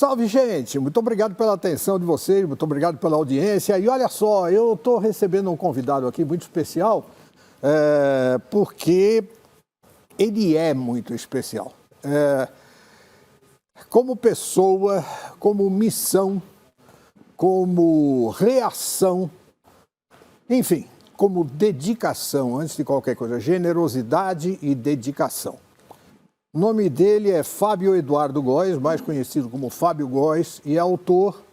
Salve, gente! Muito obrigado pela atenção de vocês, muito obrigado pela audiência. E olha só, eu estou recebendo um convidado aqui muito especial, porque ele é muito especial. Como pessoa, como missão, como reação, enfim, como dedicação, antes de qualquer coisa, generosidade e dedicação. O nome dele é Fábio Eduardo Góes, mais conhecido como Fábio Góes, e é autor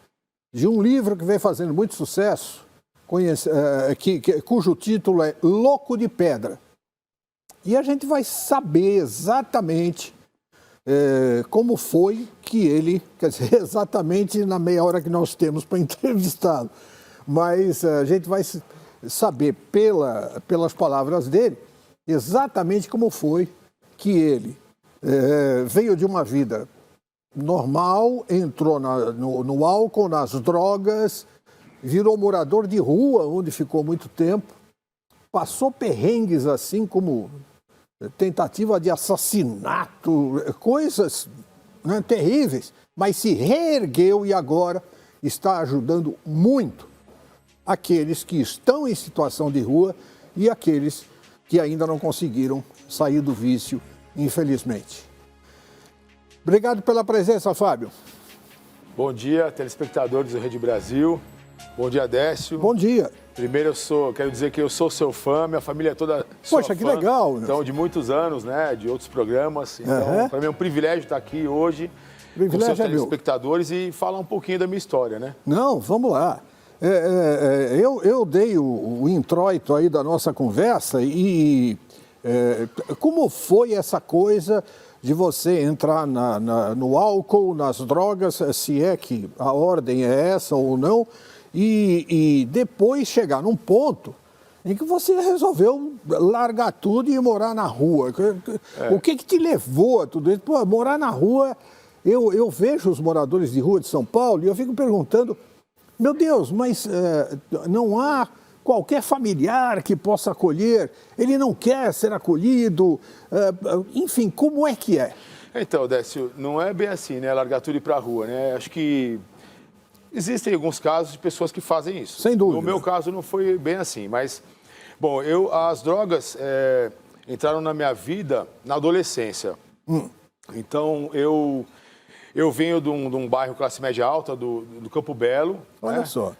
de um livro que vem fazendo muito sucesso, cujo título é Louco de Pedra. E a gente vai saber exatamente como foi que ele, quer dizer, exatamente na meia hora que nós temos para entrevistá-lo, mas a gente vai saber pelas palavras dele exatamente como foi que ele veio de uma vida normal, entrou no álcool, nas drogas, virou morador de rua, onde ficou muito tempo, passou perrengues assim como tentativa de assassinato, coisas, né, terríveis, mas se reergueu e agora está ajudando muito aqueles que estão em situação de rua e aqueles que ainda não conseguiram sair do vício, infelizmente. Obrigado pela presença, Fábio. Bom dia, telespectadores do Rede Brasil. Bom dia, Décio. Bom dia. Primeiro, quero dizer que eu sou seu fã, minha família é toda sua Poxa, que fã. legal. Então, de muitos anos, né, de outros programas. Então, para mim é um privilégio estar aqui hoje com seus telespectadores e falar um pouquinho da minha história, né? Não, vamos lá. Eu dei o introito aí da nossa conversa e como foi essa coisa de você entrar no álcool, nas drogas, se é que a ordem é essa ou não, e depois chegar num ponto em que você resolveu largar tudo e morar na rua. O que te levou a tudo isso? Pô, morar na rua, eu vejo os moradores de rua de São Paulo e eu fico perguntando, meu Deus, mas não há qualquer familiar que possa acolher, ele não quer ser acolhido, enfim, como é que é? Então, Décio, não é bem assim, né, largar tudo e ir para a rua, né? Acho que existem alguns casos de pessoas que fazem isso. Sem dúvida. No meu caso não foi bem assim, mas, bom, as drogas entraram na minha vida na adolescência. Então, eu venho de um bairro classe média alta, do Campo Belo. Olha, né? Só.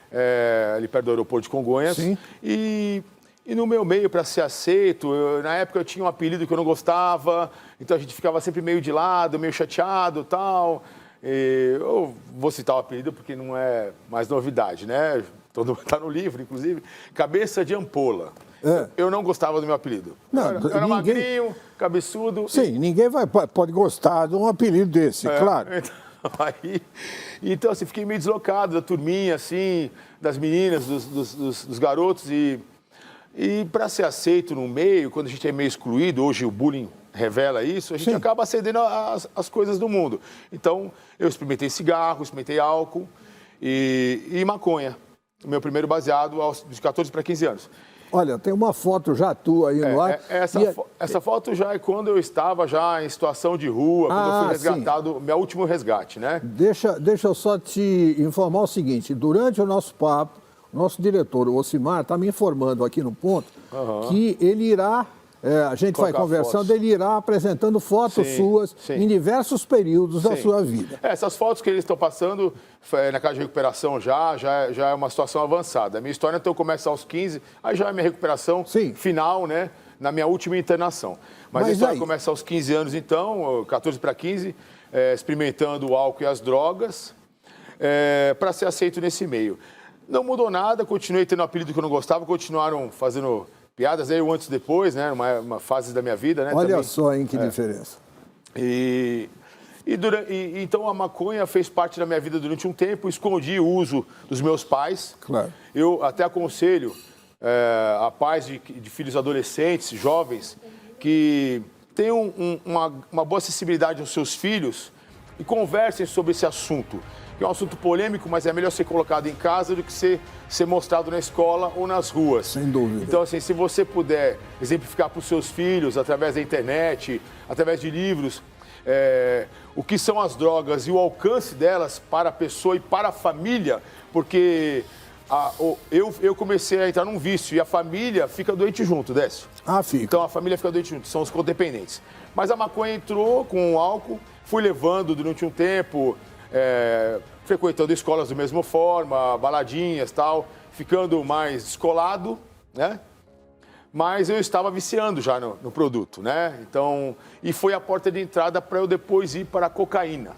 Ali perto do aeroporto de Congonhas. Sim. E no meu meio, para ser aceito, na época eu tinha um apelido que eu não gostava, então a gente ficava sempre meio de lado, meio chateado e tal. Eu vou citar o apelido porque não é mais novidade, né? Todo mundo está no livro, inclusive. Cabeça de ampola. Eu não gostava do meu apelido. Não, eu era magrinho, cabeçudo. Sim, ninguém pode gostar de um apelido desse, claro. Então, assim, fiquei meio deslocado da turminha, assim, das meninas, dos garotos. E para ser aceito no meio, quando a gente é meio excluído, hoje o bullying revela isso, a gente acaba cedendo às coisas do mundo. Então, eu experimentei cigarro, experimentei álcool e maconha. O meu primeiro baseado de 14 para 15 anos. Olha, tem uma foto já tua aí no ar. Essa foto já é quando eu estava já em situação de rua, quando eu fui resgatado, meu último resgate, né? Deixa eu só te informar o seguinte, durante o nosso papo, o nosso diretor, o Ocimar, está me informando aqui no ponto que ele irá, a gente vai conversando, ele irá apresentando fotos suas em diversos períodos da sua vida. Essas fotos que eles estão passando na casa de recuperação já é uma situação avançada. A minha história então começa aos 15, aí já é minha recuperação final, né? Na minha última internação. Mas a história começa aos 15 anos então, 14 para 15, experimentando o álcool e as drogas, para ser aceito nesse meio. Não mudou nada, continuei tendo um apelido que eu não gostava, continuaram fazendo piadas, aí o antes e depois, né? Uma fase da minha vida, né? Olha também, só, hein, que diferença. Então a maconha fez parte da minha vida durante um tempo, escondi o uso dos meus pais. Claro. Eu até aconselho a pais de filhos adolescentes, jovens, que tenham uma boa acessibilidade aos seus filhos e conversem sobre esse assunto. Que é um assunto polêmico, mas é melhor ser colocado em casa do que ser mostrado na escola ou nas ruas. Sem dúvida. Então, assim, se você puder exemplificar para os seus filhos, através da internet, através de livros, o que são as drogas e o alcance delas para a pessoa e para a família, porque eu comecei a entrar num vício e a família fica doente junto, Décio. Ah, fica. Então a família fica doente junto, são os codependentes. Mas a maconha entrou com o álcool, fui levando durante um tempo, frequentando escolas da mesma forma, baladinhas e tal, ficando mais descolado, né? Mas eu estava viciando já no produto, né? Então, e foi a porta de entrada para eu depois ir para a cocaína,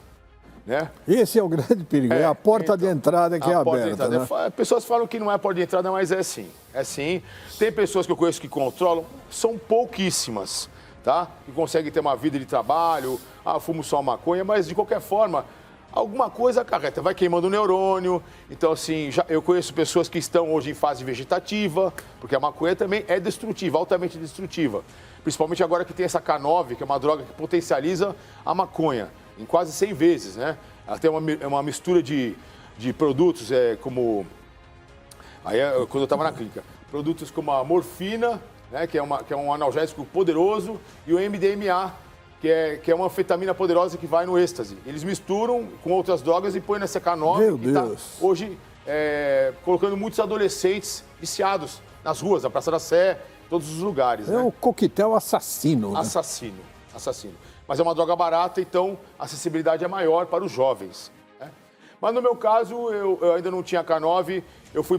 né? Esse é o grande perigo, é a porta de entrada que é aberta, né? Pessoas falam que não é a porta de entrada, mas é sim, é sim. Tem pessoas que eu conheço que controlam, são pouquíssimas, tá? Que conseguem ter uma vida de trabalho, fumo só maconha, mas de qualquer forma, alguma coisa acarreta, vai queimando o neurônio. Então, assim, eu conheço pessoas que estão hoje em fase vegetativa, porque a maconha também é destrutiva, altamente destrutiva. Principalmente agora que tem essa K9, que é uma droga que potencializa a maconha em quase 100 vezes, né? Ela tem uma mistura de produtos, quando eu estava na clínica, produtos como a morfina, né, que é um analgésico poderoso, e o MDMA, que é uma anfetamina poderosa que vai no êxtase. Eles misturam com outras drogas e põem nessa K9, Meu que está Deus. hoje colocando muitos adolescentes viciados nas ruas, na Praça da Sé, todos os lugares. É né? um coquetel assassino. Né? Assassino. Mas é uma droga barata, então a acessibilidade é maior para os jovens. Né? Mas no meu caso, eu ainda não tinha K9, eu fui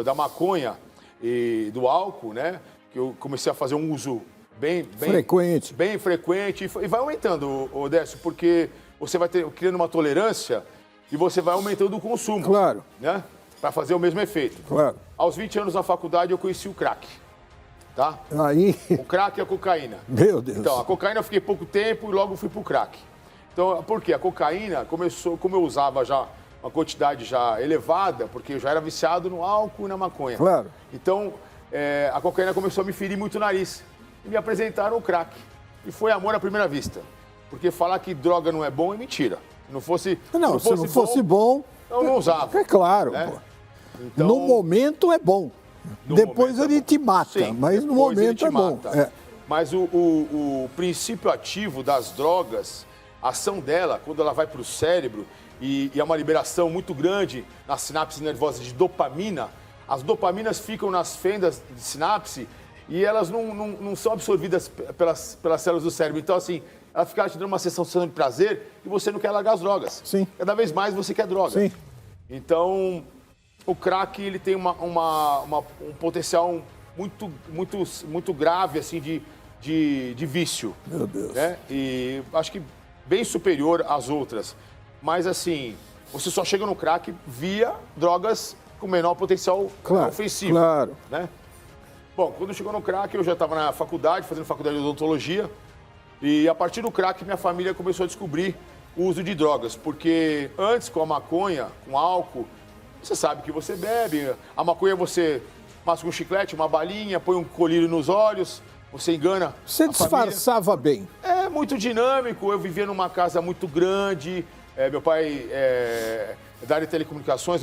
da maconha e do álcool, né? Que eu comecei a fazer um uso bem frequente e vai aumentando, Décio, porque você vai criando uma tolerância e você vai aumentando o consumo. Claro. Né? Para fazer o mesmo efeito. Claro. Aos 20 anos na faculdade eu conheci o crack. Tá? Aí... O crack e a cocaína. Meu Deus. Então, a cocaína eu fiquei pouco tempo e logo fui pro crack. Então, por quê? A cocaína começou, como eu usava já uma quantidade já elevada, porque eu já era viciado no álcool e na maconha. Claro. Então, a cocaína começou a me ferir muito o nariz. E me apresentaram o crack. E foi amor à primeira vista. Porque falar que droga não é bom é mentira. Se não fosse bom, eu não usava. É claro. Né? Pô. Então, no momento é bom. Depois ele te mata, sim, mas no momento é bom. Mas o princípio ativo das drogas, a ação dela, quando ela vai para o cérebro, e é uma liberação muito grande nas sinapses nervosas de dopamina, as dopaminas ficam nas fendas de sinapse e elas não são absorvidas pelas células do cérebro. Então, assim, ela fica te dando uma sensação de prazer e você não quer largar as drogas. Sim. Cada vez mais você quer droga. Sim. Então, o crack ele tem um potencial muito grave assim, de vício. Meu Deus. Né? E acho que bem superior às outras. Mas, assim, você só chega no crack via drogas com menor potencial ofensivo. Claro. Né? Bom, quando chegou no crack, eu já estava na faculdade, fazendo faculdade de odontologia. E a partir do crack, minha família começou a descobrir o uso de drogas. Porque antes, com a maconha, com álcool, você sabe que você bebe. A maconha você masca um chiclete, uma balinha, põe um colírio nos olhos, você engana. Você disfarçava bem. É muito dinâmico. Eu vivia numa casa muito grande. Meu pai é da área de telecomunicações,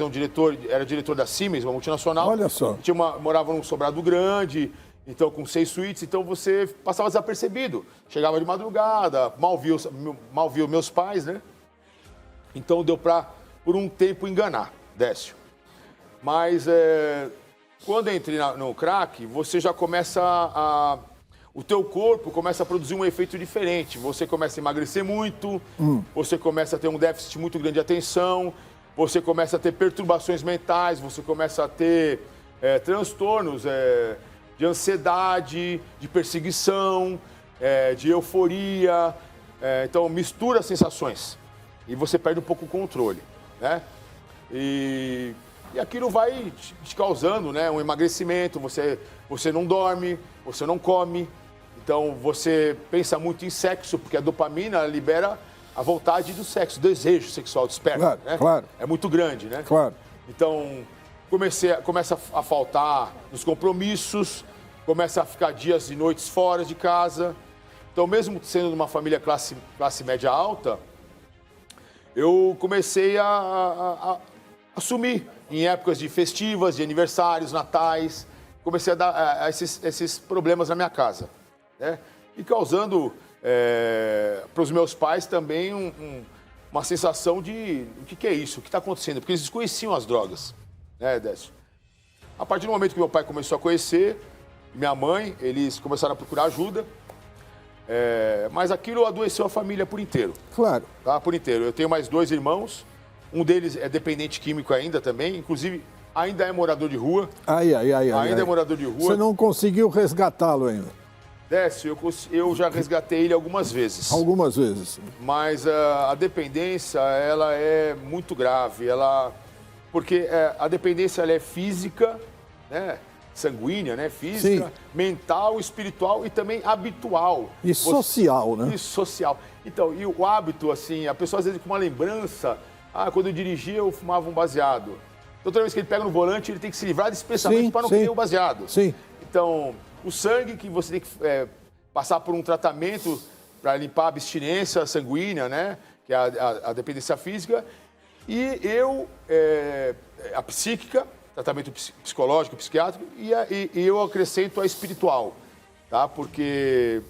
era diretor da Siemens, uma multinacional. Olha só. Morava num sobrado grande, então com 6 suítes, então você passava desapercebido. Chegava de madrugada, mal via meus pais, né? Então deu para, por um tempo, enganar, Décio. Mas quando eu entrei no crack, você já começa o teu corpo começa a produzir um efeito diferente. Você começa a emagrecer muito, você começa a ter um déficit muito grande de atenção, você começa a ter perturbações mentais, você começa a ter transtornos de ansiedade, de perseguição, de euforia. Então, mistura sensações e você perde um pouco o controle, né? E aquilo vai te causando, né, um emagrecimento, você não dorme, você não come. Então, você pensa muito em sexo, porque a dopamina libera a vontade do sexo, o desejo sexual desperta, claro, né? Claro. É muito grande, né? Claro. Então, começa a faltar nos compromissos, começa a ficar dias e noites fora de casa. Então, mesmo sendo de uma família classe média alta, eu comecei a assumir em épocas de festivas, de aniversários, natais. Comecei a dar esses problemas na minha casa, né? E causando para os meus pais também uma sensação de o que é isso, o que está acontecendo, porque eles desconheciam as drogas, né, Décio? A partir do momento que meu pai começou a conhecer, minha mãe, eles começaram a procurar ajuda, mas aquilo adoeceu a família por inteiro. Claro. Tá? Por inteiro. Eu tenho mais 2 irmãos, um deles é dependente químico ainda também, inclusive ainda é morador de rua. Ainda é morador de rua. Você não conseguiu resgatá-lo ainda? Décio, eu já resgatei ele algumas vezes. Algumas vezes. Mas a dependência, ela é muito grave. Porque a dependência ela é física, né? Sanguínea, né? Física, sim, mental, espiritual e também habitual. E social, né? E social. Então, e o hábito, assim, a pessoa às vezes com uma lembrança, quando eu dirigia eu fumava um baseado. Toda vez que ele pega no volante, ele tem que se livrar desse pensamento para não comer o baseado. Sim. Então, o sangue que você tem que passar por um tratamento para limpar a abstinência sanguínea, né? Que é a dependência física. E a psíquica, tratamento psicológico, psiquiátrico, e eu acrescento a espiritual, tá? Porque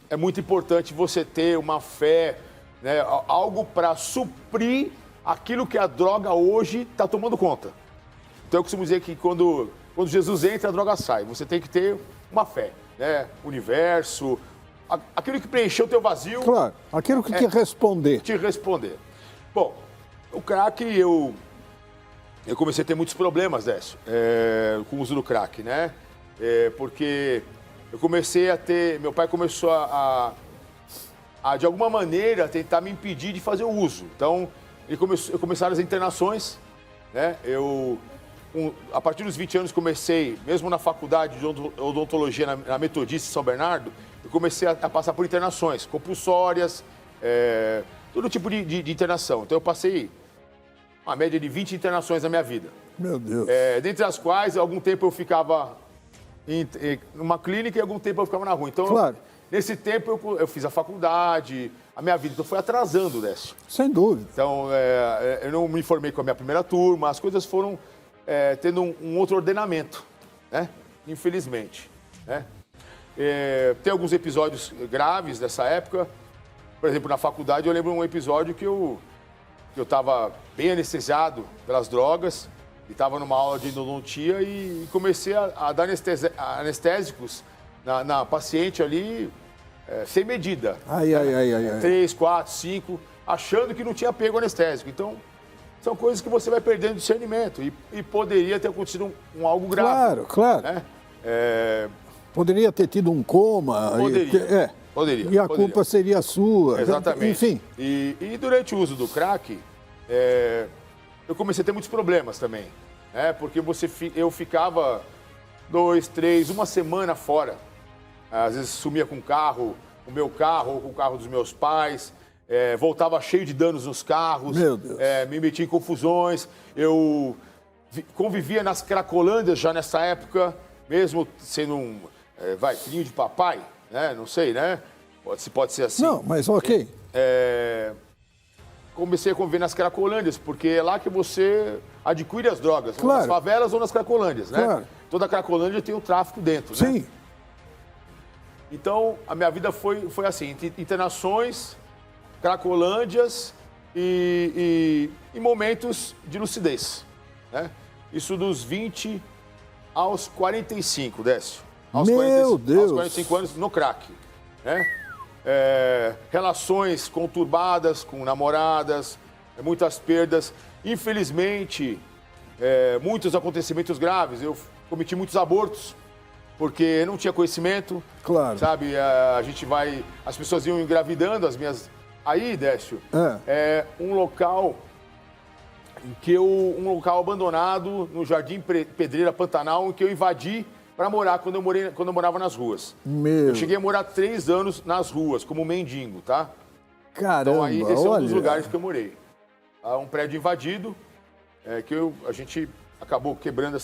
é muito importante você ter uma fé, né? Algo para suprir aquilo que a droga hoje está tomando conta. Então eu costumo dizer que quando Jesus entra, a droga sai. Você tem que ter uma fé, né? Universo, aquilo que preencheu o teu vazio. Claro, aquilo que te responder. Te responder. Bom, o crack eu comecei a ter muitos problemas, Décio, com o uso do crack, né? Porque eu comecei a ter... Meu pai começou a de alguma maneira, tentar me impedir de fazer o uso. Então, começaram as internações, né? A partir dos 20 anos, comecei, mesmo na faculdade de odontologia na Metodista São Bernardo, eu comecei a passar por internações compulsórias, todo tipo de internação. Então, eu passei uma média de 20 internações na minha vida. Meu Deus. Dentre as quais, algum tempo eu ficava numa clínica e algum tempo eu ficava na rua. Então, claro. Nesse tempo, eu fiz a faculdade, a minha vida foi atrasando, Décio. Sem dúvida. Então, eu não me formei com a minha primeira turma, as coisas foram tendo um outro ordenamento, né? Infelizmente, né? Tem alguns episódios graves dessa época. Por exemplo, na faculdade, eu lembro um episódio que eu estava bem anestesiado pelas drogas, e estava numa aula de endodontia e comecei a dar anestésicos na paciente ali, sem medida. 3, 4, 5, achando que não tinha pego anestésico. Então, são coisas que você vai perdendo discernimento e poderia ter acontecido algo grave. Claro. Né? Poderia ter tido um coma. Poderia. E a culpa seria sua. Exatamente. Enfim. E durante o uso do crack, eu comecei a ter muitos problemas também. Porque eu ficava 2, 3, uma semana fora. Às vezes sumia com o meu carro ou com o carro dos meus pais. Voltava cheio de danos nos carros. Meu Deus. Me metia em confusões. Eu convivia nas Cracolândias já nessa época, mesmo sendo filhinho de papai, né? Não sei, né? Pode ser assim. Não, mas ok. Comecei a conviver nas Cracolândias, porque é lá que você adquire as drogas. Claro. Nas favelas ou nas Cracolândias, né? Claro. Toda Cracolândia tem o tráfico dentro, né? Sim. Então, a minha vida foi assim, internações, Cracolândias e momentos de lucidez, né? Isso dos 20 aos 45, Décio. Meu Deus! Aos 45 anos no crack, né? Relações conturbadas com namoradas, muitas perdas. Infelizmente, muitos acontecimentos graves. Eu cometi muitos abortos, porque não tinha conhecimento. Claro. Sabe, as pessoas iam engravidando, as minhas... Aí, Décio, um local abandonado no Jardim Pedreira Pantanal, em que eu invadi para morar quando eu morava nas ruas. Eu cheguei a morar 3 anos nas ruas, como mendigo, tá? Caramba, então aí esse é um dos lugares que eu morei. Um prédio invadido, que a gente acabou quebrando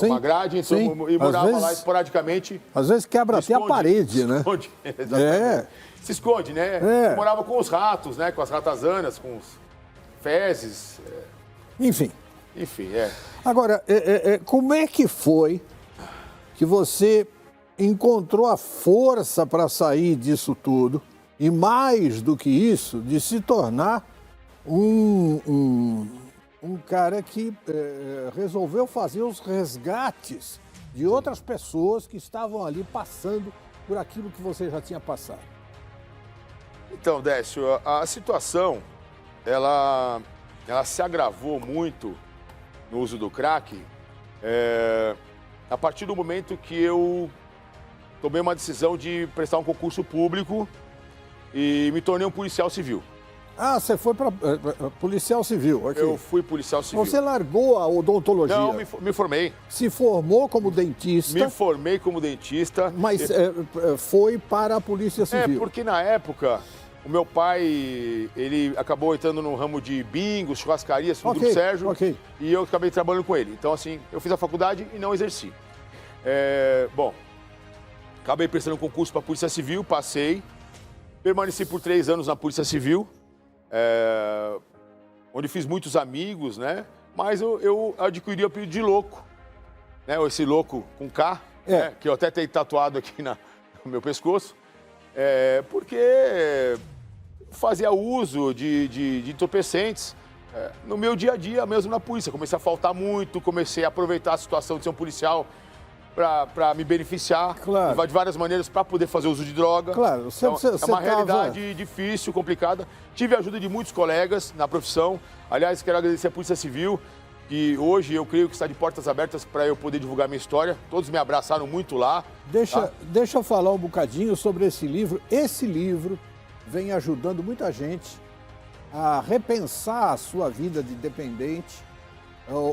uma grade, então eu morava lá esporadicamente. Às vezes quebra até a parede, né? Esconde, exatamente. Se esconde, né? Eu morava com os ratos, né? Com as ratazanas, com os fezes. Enfim. Enfim, Agora, como é que foi que você encontrou a força para sair disso tudo e, mais do que isso, de se tornar um cara que resolveu fazer os resgates de outras pessoas que estavam ali passando por aquilo que você já tinha passado. Então, Décio, a situação, ela se agravou muito no uso do crack a partir do momento que eu tomei uma decisão de prestar um concurso público e me tornei um policial civil. Ah, você foi para policial civil? Aqui. Eu fui policial civil. Você largou a odontologia? Não, me formei. Se formou como dentista? Me formei como dentista. Mas foi para a polícia civil? Porque na época, o meu pai, ele acabou entrando no ramo de bingos, churrascarias, no Grupo Sérgio, e eu acabei trabalhando com ele. Então, assim, eu fiz a faculdade e não exerci. Bom, acabei prestando um concurso para a Polícia Civil, passei, permaneci por 3 anos na Polícia Civil, onde fiz muitos amigos, né? Mas eu adquiri o apelido de louco, né? Esse louco com K, né? Que eu até tenho tatuado aqui no meu pescoço, porque fazia uso de entorpecentes no meu dia a dia, mesmo na polícia. Comecei a faltar muito, comecei a aproveitar a situação de ser um policial para me beneficiar de várias maneiras para poder fazer uso de droga. Claro, é uma realidade difícil, complicada. Tive a ajuda de muitos colegas na profissão. Aliás, quero agradecer a Polícia Civil, que hoje eu creio que está de portas abertas para eu poder divulgar minha história. Todos me abraçaram muito lá. Deixa eu falar um bocadinho sobre esse livro. Esse livro vem ajudando muita gente a repensar a sua vida de dependente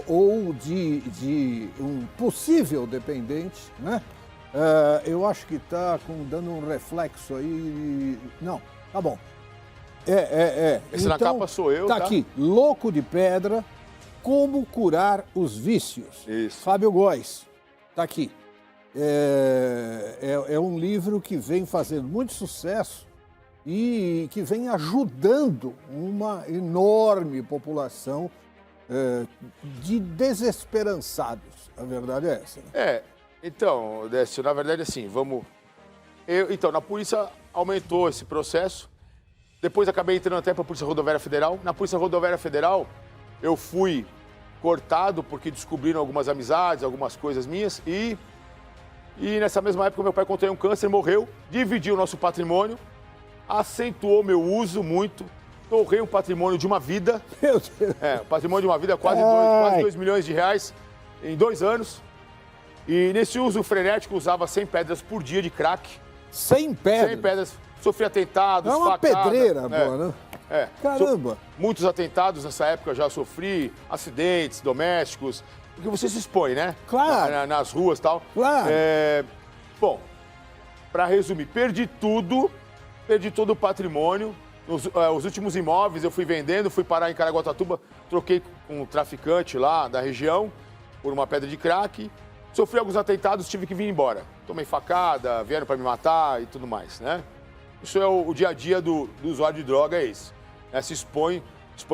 ou de um possível dependente, né? Eu acho que está dando um reflexo aí. Não, tá bom. Esse na capa sou eu, tá? Aqui, Louco de Pedra, Como Curar os Vícios. Isso. Fábio Góes, tá aqui. É um livro que vem fazendo muito sucesso e que vem ajudando uma enorme população de desesperançados. A verdade é essa. Né? Então, Décio, na verdade, assim, então, na polícia aumentou esse processo. Depois acabei entrando até para a Polícia Rodoviária Federal. Na Polícia Rodoviária Federal, eu fui cortado porque descobriram algumas amizades, algumas coisas minhas. E nessa mesma época, meu pai contraiu um câncer, morreu, dividiu o nosso patrimônio, acentuou meu uso muito. Torrei um patrimônio de uma vida. Meu Deus. Patrimônio de uma vida, quase 2 milhões de reais em 2 anos. E nesse uso frenético, usava 100 pedras por dia de crack. 100 pedras? 100 pedras. Sofri atentados, É uma pedreira agora, né? Caramba. Muitos atentados nessa época já sofri, acidentes domésticos. Porque você se expõe, né? Claro. Nas ruas e tal. Claro. Bom, para resumir, perdi todo o patrimônio. Os últimos imóveis eu fui vendendo, fui parar em Caraguatatuba, troquei com um traficante lá da região por uma pedra de crack. Sofri alguns atentados, tive que vir embora. Tomei facada, vieram para me matar e tudo mais, né? Isso é o dia a dia do usuário de droga, é isso. Se expõe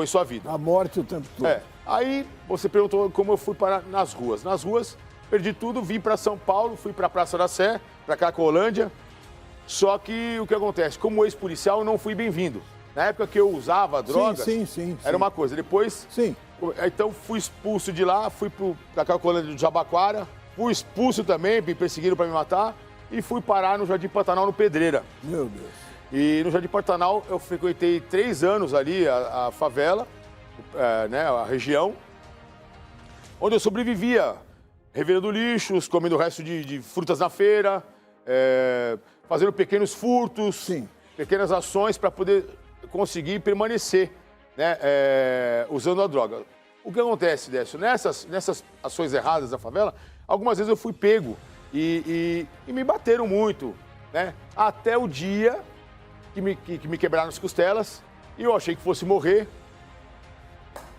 sua vida. A morte o tempo todo. Aí você perguntou como eu fui parar nas ruas. Nas ruas, perdi tudo, vim para São Paulo, fui para a Praça da Sé, para Cracolândia. Só que o que acontece? Como ex-policial, eu não fui bem-vindo. Na época que eu usava drogas, era uma coisa. Depois, então fui expulso de lá, fui para a Cracolândia do Jabaquara, fui expulso também, me perseguiram para me matar, e fui parar no Jardim Pantanal, no Pedreira. Meu Deus. E no Jardim Pantanal eu frequentei 3 anos ali a favela, né, a região, onde eu sobrevivia, revirando lixos, comendo o resto de frutas na feira, fazendo pequenos furtos, pequenas ações para poder conseguir permanecer, né, usando a droga. O que acontece, Décio? Nessas ações erradas da favela, algumas vezes eu fui pego e me bateram muito, né? Até o dia que me quebraram as costelas e eu achei que fosse morrer.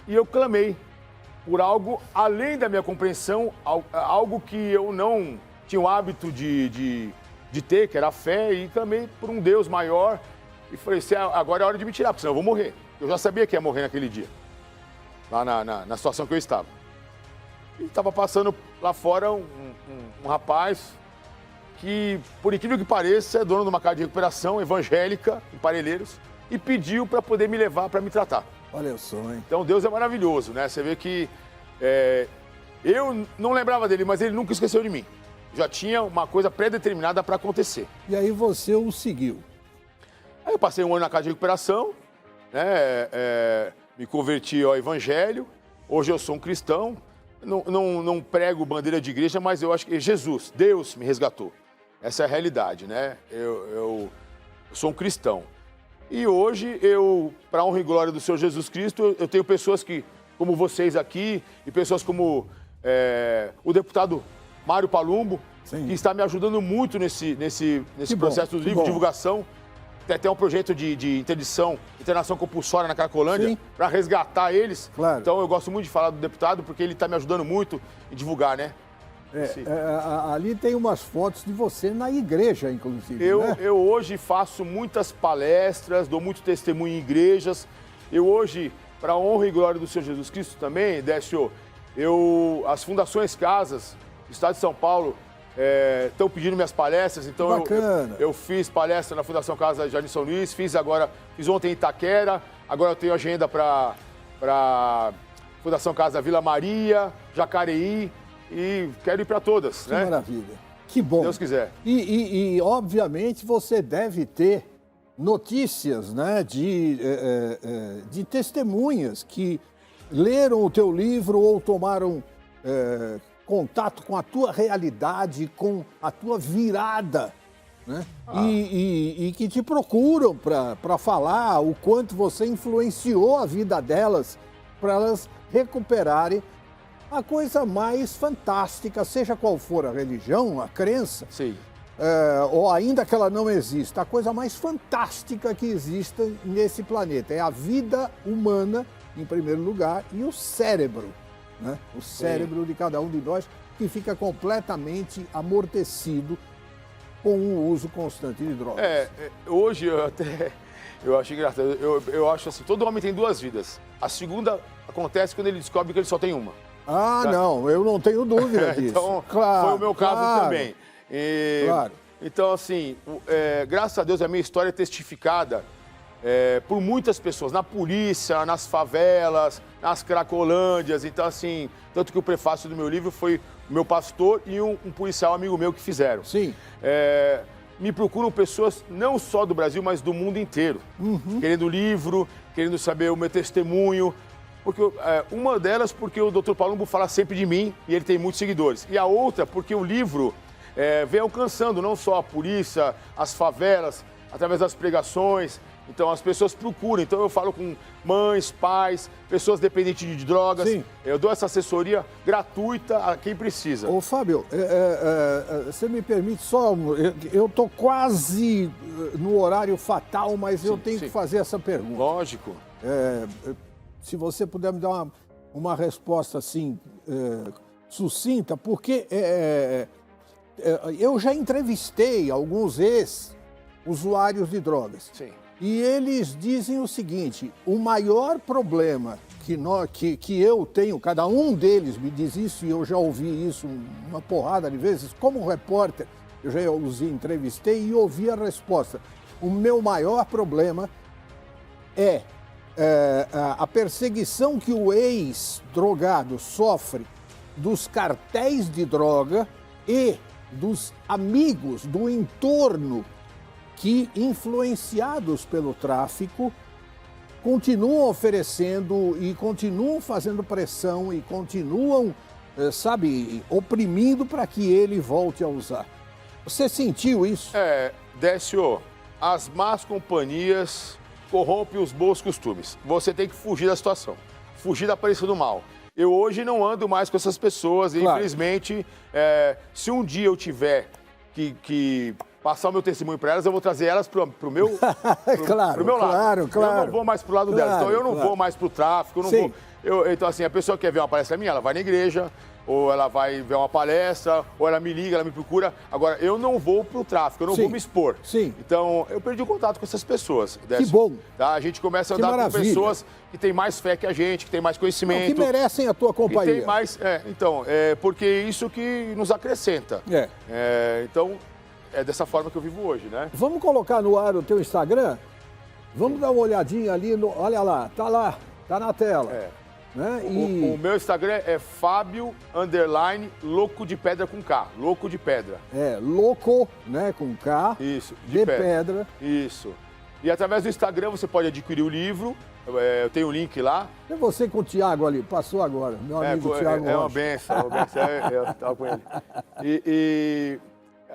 E eu clamei por algo além da minha compreensão, algo que eu não tinha o hábito de ter, que era a fé, e clamei por um Deus maior. E falei, agora é hora de me tirar, porque senão eu vou morrer. Eu já sabia que ia morrer naquele dia, lá na situação que eu estava. E estava passando lá fora um rapaz que, por incrível que pareça, é dono de uma casa de recuperação evangélica em Parelheiros e pediu para poder me levar para me tratar. Olha só, hein? Então Deus é maravilhoso, né? Você vê que eu não lembrava dele, mas ele nunca esqueceu de mim. Já tinha uma coisa pré-determinada para acontecer. E aí você o seguiu? Aí eu passei um ano na casa de recuperação, né? Me converti ao evangelho. Hoje eu sou um cristão. Não prego bandeira de igreja, mas eu acho que Jesus, Deus me resgatou. Essa é a realidade, né? Eu sou um cristão. E hoje, para a honra e glória do Senhor Jesus Cristo, eu tenho pessoas como vocês aqui, e pessoas como o deputado Mário Palumbo, sim, que está me ajudando muito nesse processo do livro de divulgação. Tem até um projeto de internação compulsória na Cracolândia para resgatar eles. Claro. Então eu gosto muito de falar do deputado porque ele está me ajudando muito em divulgar, né? Ali tem umas fotos de você na igreja, inclusive. Eu hoje faço muitas palestras, dou muito testemunho em igrejas. Eu hoje, para a honra e glória do Senhor Jesus Cristo também, Décio, as Fundações Casas do Estado de São Paulo estão pedindo minhas palestras, então eu fiz palestra na Fundação Casa Jardim São Luís, fiz ontem em Itaquera, agora eu tenho agenda para Fundação Casa Vila Maria, Jacareí, e quero ir para todas, né? Que maravilha, que bom. Se Deus quiser. E obviamente, você deve ter notícias, né, de testemunhas que leram o teu livro ou tomaram contato com a tua realidade, com a tua virada, né? E que te procuram para falar o quanto você influenciou a vida delas, para elas recuperarem a coisa mais fantástica, seja qual for a religião, a crença, sim, ou ainda que ela não exista, a coisa mais fantástica que existe nesse planeta é a vida humana, em primeiro lugar, e o cérebro. Né? O cérebro de cada um de nós, que fica completamente amortecido com o uso constante de drogas. Hoje eu acho engraçado, eu acho assim, todo homem tem duas vidas. A segunda acontece quando ele descobre que ele só tem uma. Não, eu não tenho dúvida disso. Então, claro, foi o meu caso também. Claro. Então, assim, graças a Deus a minha história é testificada por muitas pessoas, na polícia, nas favelas, nas cracolândias. Então, assim, tanto que o prefácio do meu livro foi o meu pastor e um policial amigo meu que fizeram. Sim. Me procuram pessoas não só do Brasil, mas do mundo inteiro. Uhum. Querendo livro, querendo saber o meu testemunho. Porque, uma delas porque o Dr. Palumbo fala sempre de mim e ele tem muitos seguidores. E a outra porque o livro vem alcançando não só a polícia, as favelas, através das pregações. Então as pessoas procuram. Então eu falo com mães, pais, pessoas dependentes de drogas. Sim. Eu dou essa assessoria gratuita a quem precisa. Ô Fábio, você me permite só, eu estou quase no horário fatal, mas eu tenho que fazer essa pergunta. Lógico. Se você puder me dar uma resposta assim, sucinta, porque eu já entrevistei alguns ex-usuários de drogas. Sim. E eles dizem o seguinte: o maior problema que eu tenho, cada um deles me diz isso, e eu já ouvi isso uma porrada de vezes, como repórter, eu já os entrevistei e ouvi a resposta. O meu maior problema é a perseguição que o ex-drogado sofre dos cartéis de droga e dos amigos do entorno que, influenciados pelo tráfico, continuam oferecendo e continuam fazendo pressão e continuam, oprimindo para que ele volte a usar. Você sentiu isso? Décio, as más companhias corrompem os bons costumes. Você tem que fugir da situação, fugir da aparência do mal. Eu hoje não ando mais com essas pessoas e, claro, infelizmente, se um dia eu tiver que passar o meu testemunho para elas, eu vou trazer elas pro meu claro, lado. Claro. Eu não vou mais pro lado delas. Então eu não vou mais pro tráfico, eu não vou. Então, assim, a pessoa quer ver uma palestra minha, ela vai na igreja, ou ela vai ver uma palestra, ou ela me liga, ela me procura. Agora, eu não vou pro tráfico, eu não vou me expor. Sim. Então, eu perdi o contato com essas pessoas. Que bom. Tá? A gente começa a andar com pessoas que têm mais fé que a gente, que têm mais conhecimento. Que merecem a tua companhia. Que tem mais, porque é isso que nos acrescenta. Então, é dessa forma que eu vivo hoje, né? Vamos colocar no ar o teu Instagram? Vamos dar uma olhadinha ali, olha lá, tá na tela. Né? O meu Instagram é Fábio _Louco de Pedra com K. Louco de Pedra. Louco, né, com K. Isso, de pedra. Isso. E através do Instagram você pode adquirir o livro. Eu tenho o link lá. E você com o Thiago ali, passou agora, meu amigo Thiago. É uma benção, eu estava com ele. E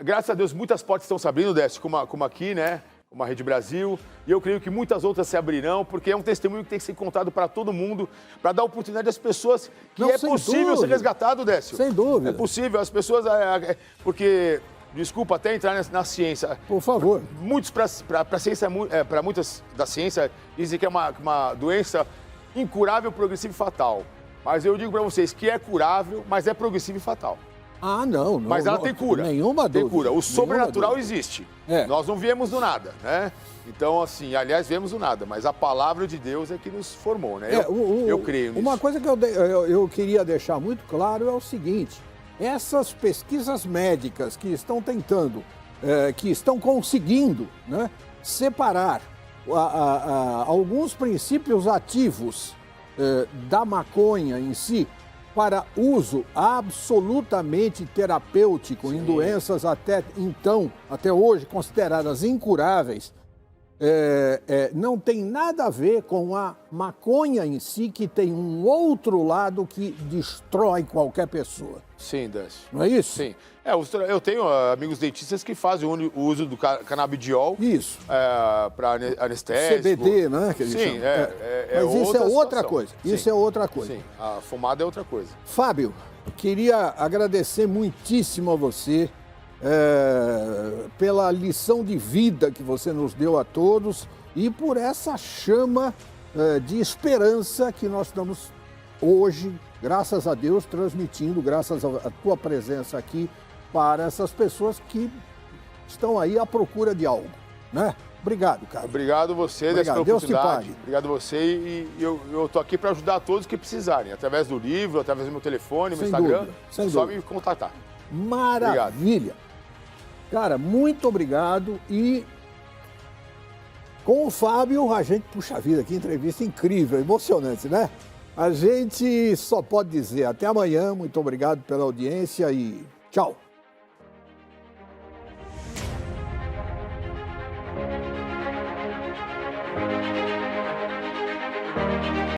graças a Deus muitas portas estão se abrindo, Décio, como aqui, né? Uma Rede Brasil, e eu creio que muitas outras se abrirão, porque é um testemunho que tem que ser contado para todo mundo, para dar oportunidade às pessoas que é possível ser resgatado, Décio. Sem dúvida. É possível, as pessoas... Porque, desculpa, até entrar na ciência. Por favor. Muitos, para muitas da ciência, dizem que é uma doença incurável, progressiva e fatal. Mas eu digo para vocês que é curável, mas é progressiva e fatal. Ah, não. Mas ela tem cura. Nenhuma dúvida. Tem cura. O sobrenatural existe. É. Nós não viemos do nada, né? Então, assim, aliás, viemos do nada, mas a palavra de Deus é que nos formou, né? Eu creio nisso. Uma coisa que eu queria deixar muito claro é o seguinte: essas pesquisas médicas que estão tentando, que estão conseguindo, né, separar alguns princípios ativos da maconha em si, para uso absolutamente terapêutico em doenças até hoje consideradas incuráveis, não tem nada a ver com a maconha em si, que tem um outro lado que destrói qualquer pessoa. Sim, Décio. Não é isso? Sim. Eu tenho amigos dentistas que fazem o uso do canabidiol. Isso. Para anestésico. CBD, né? Que Sim, mas isso é outra coisa. Isso é outra coisa. Sim, a fumada é outra coisa. Fábio, queria agradecer muitíssimo a você pela lição de vida que você nos deu a todos e por essa chama de esperança que nós estamos hoje, graças a Deus, transmitindo, graças à tua presença aqui, para essas pessoas que estão aí à procura de algo, né? Obrigado, cara. Obrigado você, Obrigado. Deus te pague. Obrigado você e eu estou aqui para ajudar todos que precisarem, através do livro, através do meu telefone, meu Instagram, só me contatar. Maravilha. Obrigado. Cara, muito obrigado e com o Fábio, a gente, puxa vida, que entrevista incrível, emocionante, né? A gente só pode dizer até amanhã, muito obrigado pela audiência e tchau.